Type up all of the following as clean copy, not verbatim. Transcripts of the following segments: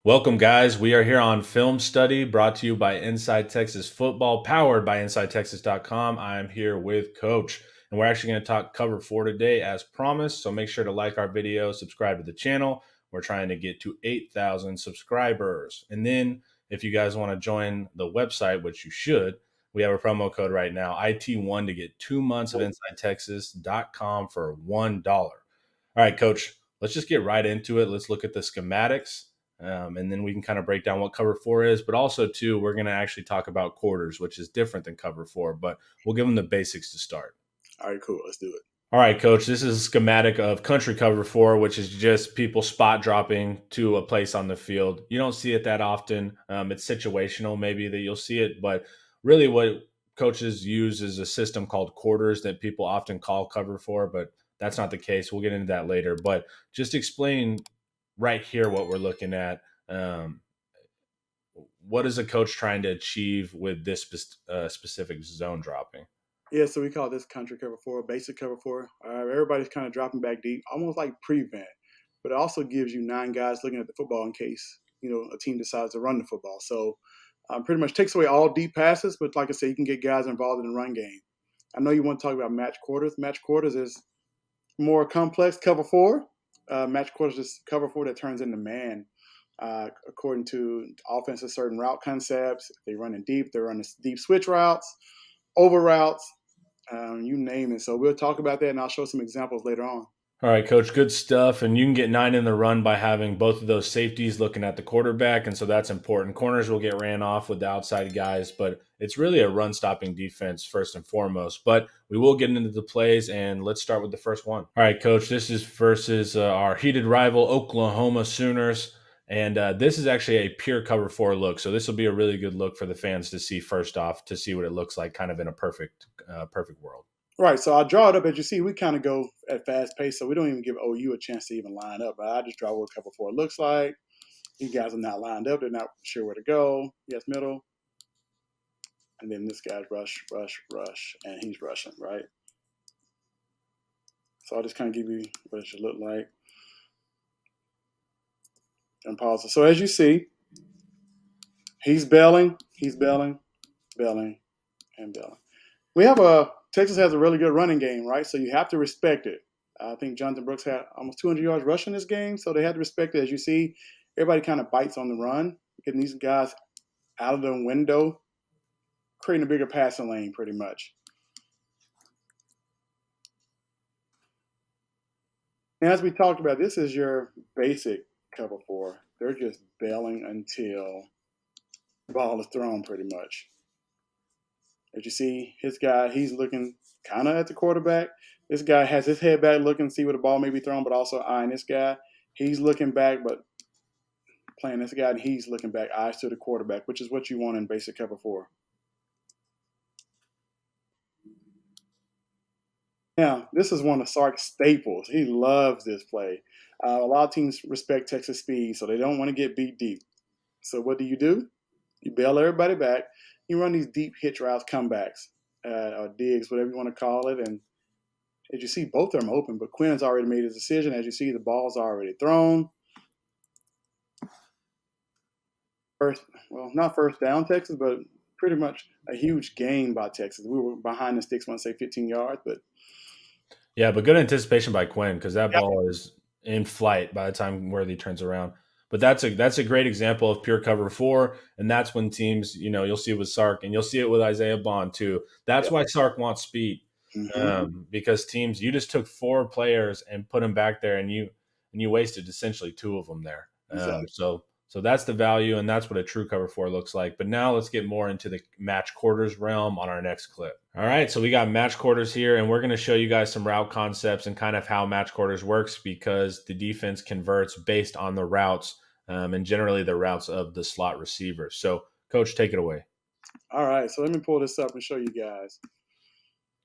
Welcome, guys. We are here on Film Study, brought to you by Inside Texas Football, powered by InsideTexas.com. I am here with Coach, and we're actually going to talk cover four today as promised. So make sure to like our video, subscribe to the channel. We're trying to get to 8,000 subscribers. And then if you guys want to join the website, which you should, we have a promo code right now, IT1, to get 2 months of InsideTexas.com for $1. All right, Coach, let's just get right into it. Let's look at the schematics. And then we can kind of break down what cover four is, but also too, we're going to actually talk about quarters, which is different than cover four, but we'll give them the basics to start. All right, cool. Let's do it. All right, Coach, this is a schematic of country cover four, which is just people spot dropping to a place on the field. You don't see it that often. It's situational, maybe that you'll see it, but really what coaches use is a system called quarters that people often call cover four, but that's not the case. We'll get into that later, but just explain right here what we're looking at. Um, what is a coach trying to achieve with this specific zone dropping? Yeah, so we call this country cover four, basic cover four. Everybody's kind of dropping back deep, almost like prevent, but it also gives you 9 guys looking at the football in case a team decides to run the football. So pretty much takes away all deep passes, but like I said, you can get guys involved in the run game. I know you want to talk about match quarters. Match quarters is more complex cover four. Match quarters is cover four that turns into man. According to offenses, certain route concepts. If they run in deep, they're running deep switch routes, over routes, you name it. So we'll talk about that, and I'll show some examples later on. All right, Coach, good stuff. And you can get 9 in the run by having both of those safeties looking at the quarterback. And so that's important. Corners will get ran off with the outside guys, but it's really a run stopping defense first and foremost. But we will get into the plays, and let's start with the first one. All right, Coach, this is versus our heated rival, Oklahoma Sooners. And this is actually a pure cover four look. So this will be a really good look for the fans to see first off, to see what it looks like kind of in a perfect world. Right, so I'll draw it up. As you see, we kind of go at fast pace, so we don't even give OU a chance to even line up. But I just draw what cover four looks like. These guys are not lined up. They're not sure where to go. Yes, middle. And then this guy's rush, rush, rush, and he's rushing, right? So I'll just kind of give you what it should look like. And pause it. So as you see, he's belling, belling, and belling. Texas has a really good running game, right? So you have to respect it. I think Jonathan Brooks had almost 200 yards rushing this game, so they had to respect it. As you see, everybody kind of bites on the run, getting these guys out of the window, creating a bigger passing lane pretty much. And as we talked about, this is your basic cover four. They're just bailing until the ball is thrown pretty much. As you see, his guy, he's looking kind of at the quarterback. This guy has his head back looking to see where the ball may be thrown, but also eyeing this guy. He's looking back, but playing this guy, and he's looking back, eyes to the quarterback, which is what you want in basic cover four. Now, this is one of Sark's staples. He loves this play. A lot of teams respect Texas speed, so they don't want to get beat deep. So what do? You bail everybody back. You run these deep hitch routes, comebacks, or digs, whatever you want to call it. And as you see, both of them open, but Quinn has already made his decision. As you see, the ball's already thrown. Not first down Texas, but pretty much a huge gain by Texas. We were behind the sticks, want to say 15 yards, but Yeah, but good anticipation by Quinn because that yeah, ball is in flight by the time Worthy turns around. But that's a great example of pure cover four, and that's when teams, you'll see it with Sark, and you'll see it with Isaiah Bond too. That's yeah. why Sark wants speed, Mm-hmm. because teams, you just took 4 players and put them back there, and you wasted essentially 2 of them there. Exactly. So that's the value, and that's what a true cover four looks like. But now let's get more into the match quarters realm on our next clip. All right, so we got match quarters here, and we're going to show you guys some route concepts and kind of how match quarters works because the defense converts based on the routes and generally the routes of the slot receivers. So, Coach, take it away. All right, so let me pull this up and show you guys.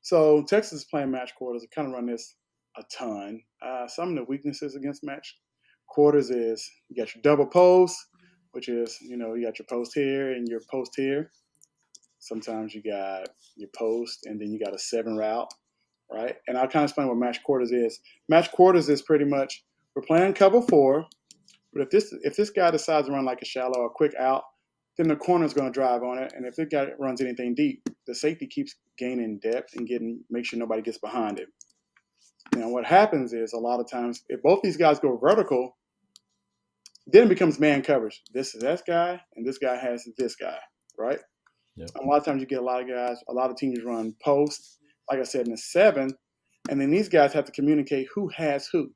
So Texas is playing match quarters. I kind of run this a ton. Some of the weaknesses against match quarters is you got your double post, which is, you got your post here and your post here. Sometimes you got your post and then you got a 7 route, right? And I'll kind of explain what match quarters is. Match quarters is pretty much we're playing cover four. But if this guy decides to run like a shallow or quick out, then the corner is going to drive on it. And if the guy runs anything deep, the safety keeps gaining depth and make sure nobody gets behind him. Now, what happens is a lot of times, if both these guys go vertical, then it becomes man coverage. This is this guy, and this guy has this guy, right? Yep. A lot of times you get a lot of guys, a lot of teams run post, like I said, in the 7, and then these guys have to communicate who has who.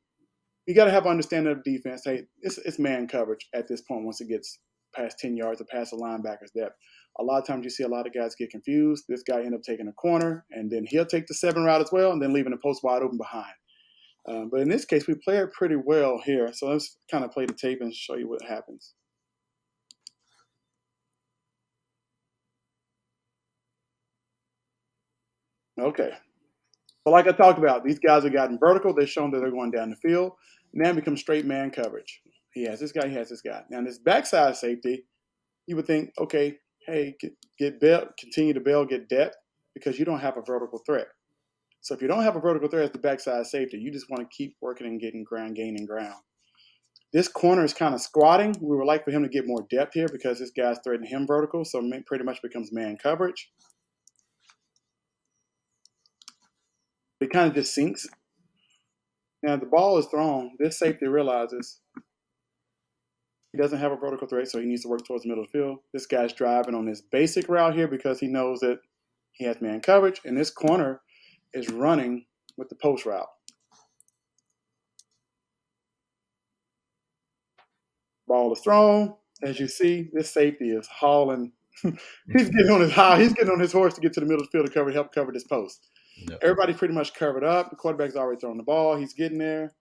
You got to have understanding of defense. Hey, it's man coverage at this point once it gets past 10 yards or past the linebacker's depth. A lot of times you see a lot of guys get confused. This guy end up taking a corner, and then he'll take the 7 route as well, and then leaving the post wide open behind. But in this case, we play it pretty well here. So let's kind of play the tape and show you what happens. Okay. So like I talked about, these guys have gotten vertical. They've shown that they're going down the field. Now it becomes straight man coverage. He has this guy, he has this guy. Now in this backside safety, you would think, okay, hey, get bail, continue to bail, get depth, because you don't have a vertical threat. So if you don't have a vertical threat as the backside safety, you just want to keep working and getting ground, gaining ground. This corner is kind of squatting. We would like for him to get more depth here because this guy's threatening him vertical, so it pretty much becomes man coverage. It kind of just sinks. Now the ball is thrown. This safety realizes he doesn't have a vertical threat, so he needs to work towards the middle of the field. This guy's driving on this basic route here because he knows that he has man coverage, and this corner is running with the post route. Ball is thrown. As you see, this safety is hauling. He's getting on his horse to get to the middle of the field to help cover this post. Yep. Everybody's pretty much covered up. The quarterback's already thrown the ball. He's getting there.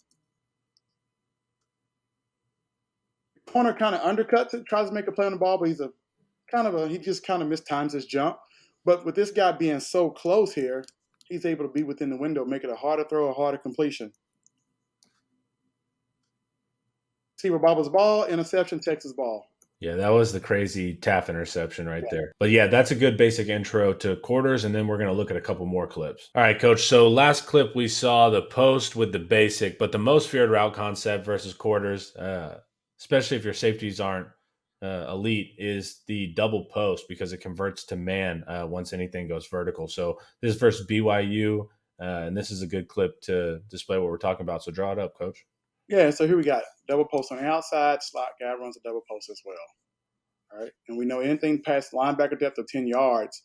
The corner kind of undercuts it, tries to make a play on the ball, but he just kind of mistimes his jump. But with this guy being so close here, he's able to be within the window, make it a harder throw, a harder completion. Receiver bobbles ball, interception, Texas ball. Yeah, that was the crazy Taft interception right there. But yeah, that's a good basic intro to quarters, and then we're going to look at a couple more clips. All right, Coach. So last clip we saw the post with the basic, but the most feared route concept versus quarters, especially if your safeties aren't elite, is the double post because it converts to man once anything goes vertical. So this is versus BYU, and this is a good clip to display what we're talking about. So draw it up, Coach. Yeah, so here we got double post on the outside. Slot guy runs a double post as well. All right, and we know anything past linebacker depth of 10 yards,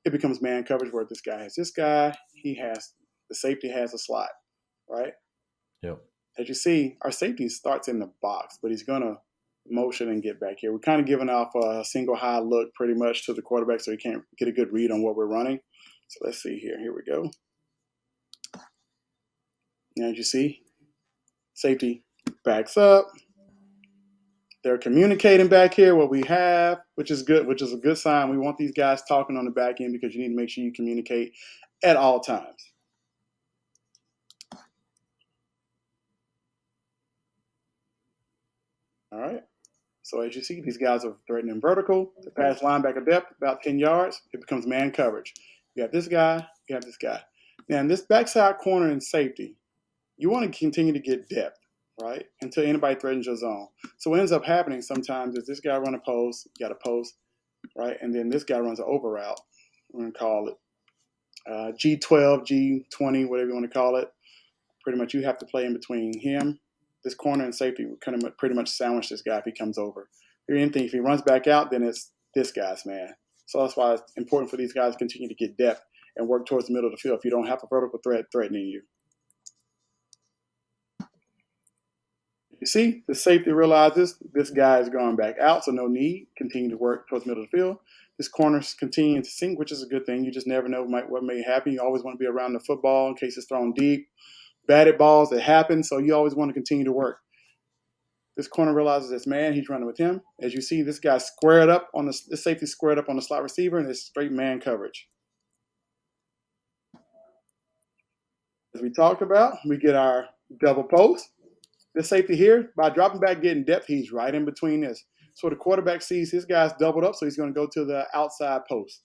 it becomes man coverage where this guy has this guy. The safety has a slot, right? Yep. As you see, our safety starts in the box, but he's going to motion and get back here. We're kind of giving off a single high look pretty much to the quarterback so he can't get a good read on what we're running. So let's see here. Here we go. Now, as you see, safety backs up. They're communicating back here what we have, which is good, which is a good sign. We want these guys talking on the back end because you need to make sure you communicate at all times. All right. So as you see, these guys are threatening vertical. The pass linebacker depth, about 10 yards, it becomes man coverage. You got this guy, you have this guy. Now in this backside corner and safety, you want to continue to get depth, right, until anybody threatens your zone. So what ends up happening sometimes is this guy run a post, you got a post, right, and then this guy runs an over route. We're going to call it G12, G20, whatever you want to call it. Pretty much you have to play in between him, this corner, and safety. We kind of pretty much sandwich this guy if he comes over. If he runs back out, then it's this guy's man. So that's why it's important for these guys to continue to get depth and work towards the middle of the field if you don't have a vertical threat threatening you. You see, the safety realizes this guy is going back out, so no need. Continue to work towards the middle of the field. This corner's continuing to sink, which is a good thing. You just never know what may happen. You always want to be around the football in case it's thrown deep. Batted balls that happen, so you always want to continue to work. This corner realizes this man, he's running with him. As you see, this guy squared up on the safety squared up on the slot receiver, and it's straight man coverage. As we talked about, we get our double post. This safety here, by dropping back, getting depth, he's right in between this. So the quarterback sees his guy's doubled up, so he's going to go to the outside post.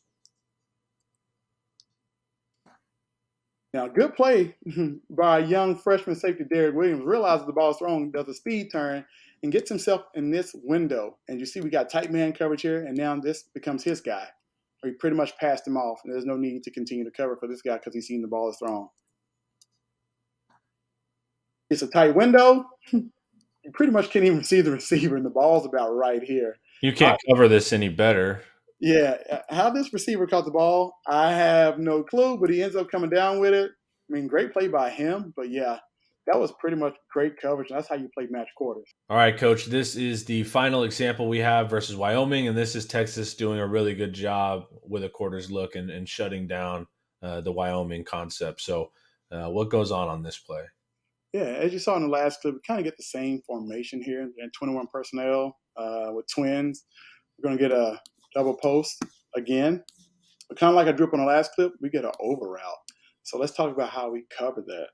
Now, good play by young freshman safety Derek Williams. Realizes the ball's thrown, does a speed turn, and gets himself in this window. And you see we got tight man coverage here, and now this becomes his guy. He pretty much passed him off, and there's no need to continue to cover for this guy because he's seen the ball is thrown. It's a tight window. You pretty much can't even see the receiver, and the ball's about right here. You can't cover this any better. Yeah, how this receiver caught the ball, I have no clue, but he ends up coming down with it. I mean, great play by him, but yeah, that was pretty much great coverage, and that's how you play match quarters. All right, Coach, this is the final example we have versus Wyoming, and this is Texas doing a really good job with a quarters look and shutting down the Wyoming concept. So what goes on this play? Yeah, as you saw in the last clip, we kind of get the same formation here in 21 personnel with twins. We're going to get a double post again. But kind of like I drew up on the last clip, we get an over route. So let's talk about how we cover that.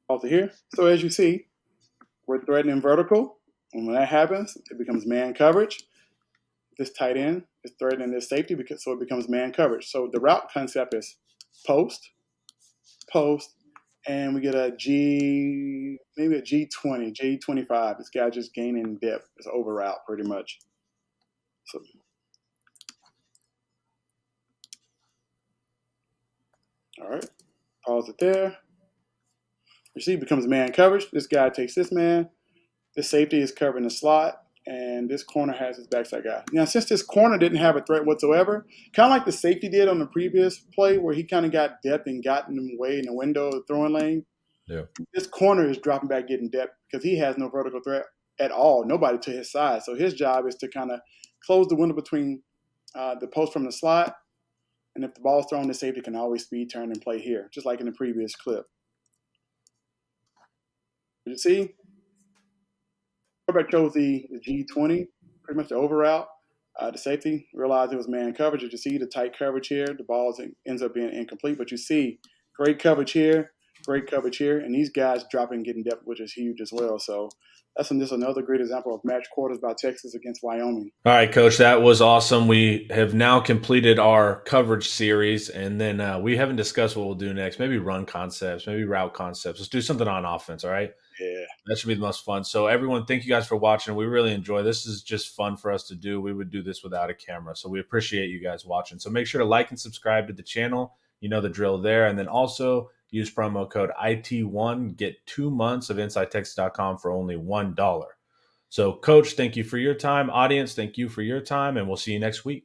Over here. So as you see, we're threatening vertical. And when that happens, it becomes man coverage. This tight end is threatening this safety, so it becomes man coverage. So the route concept is post, and we get a G, maybe a G20, G25. This guy just gaining depth. It's over route pretty much. So, all right, pause it there. You see, it becomes man coverage. This guy takes this man. This safety is covering the slot, and this corner has his backside guy. Now, since this corner didn't have a threat whatsoever, kind of like the safety did on the previous play where he kind of got depth and got in the way in the window of the throwing lane, this corner is dropping back getting depth because he has no vertical threat at all, nobody to his side. So his job is to kind of close the window between the post from the slot, and if the ball's thrown, the safety can always speed turn and play here, just like in the previous clip. Did you see? Quarterback chose the G20, pretty much the over route. The safety realized it was man coverage. You see the tight coverage here. The ball ends up being incomplete, but you see great coverage here, and these guys dropping and getting depth, which is huge as well. So that's just another great example of match quarters by Texas against Wyoming. All right, Coach, that was awesome. We have now completed our coverage series, and then we haven't discussed what we'll do next. Maybe run concepts, maybe route concepts. Let's do something on offense, all right? Yeah. That should be the most fun. So everyone, thank you guys for watching. We really enjoy this. This is just fun for us to do. We would do this without a camera. So we appreciate you guys watching. So make sure to like and subscribe to the channel. You know the drill there. And then also use promo code IT1. Get 2 months of InsideTexas.com for only $1. So, Coach, thank you for your time. Audience, thank you for your time. And we'll see you next week.